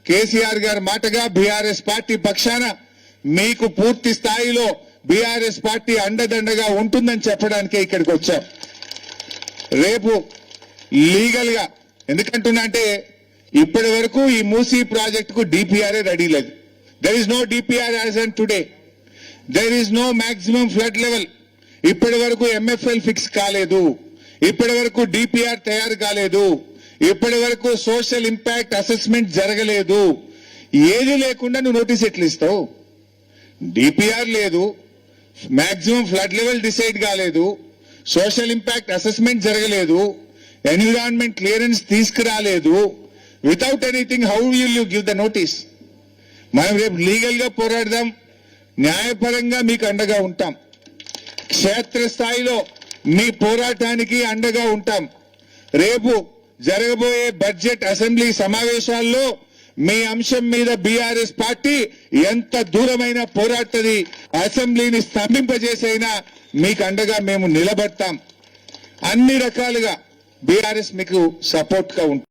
కేసీఆర్ గారి మాటగా BRS party పక్షాన మీకు పూర్తి స్థాయిలో బీఆర్ఎస్ పార్టీ అండదండగా ఉంటుందని చెప్పడానికే ఇక్కడికి వచ్చాం. రేపు లీగల్ గా ఎందుకంటున్నా అంటే ఇప్పటి వరకు ఈ మూసీ ప్రాజెక్టుకు డిపిఆర్ఏ రెడీ లేదు. There is no DPR as on today. There is no maximum flood level. ఇప్పటి వరకు ఎంఎఫ్ఎల్ ఫిక్స్ కాలేదు. ఇప్పటి వరకు డిపిఆర్ తయారు కాలేదు. ఇప్పటి వరకు సోషల్ ఇంపాక్ట్ అసెస్మెంట్ జరగలేదు. ఏది లేకుండా నువ్వు నోటీస్ ఎట్లా ఇస్తావు? డిపిఆర్ లేదు, మాక్సిమం ఫ్లడ్ లెవెల్ డిసైడ్ కాలేదు, సోషల్ ఇంపాక్ట్ అసెస్మెంట్ జరగలేదు, ఎన్విరాన్మెంట్ క్లియరెన్స్ తీసుకురాలేదు. Without anything how will you give the notice? మనం రేపు లీగల్ గా పోరాడదాం, న్యాయపరంగా మీకు అండగా ఉంటాం, క్షేత్రస్థాయిలో మీ పోరాటానికి అండగా ఉంటాం. రేపు జరగబోయే బడ్జెట్ అసెంబ్లీ సమావేశాల్లో మీ అంశం మీద బీఆర్ఎస్ పార్టీ ఎంత దూరమైన పోరాటది, అసెంబ్లీని స్తంభింపజేసైనా మీకు అండగా మేము నిలబడతాం. అన్ని రకాలుగా బీఆర్ఎస్ మీకు సపోర్ట్ గా ఉంటుంది.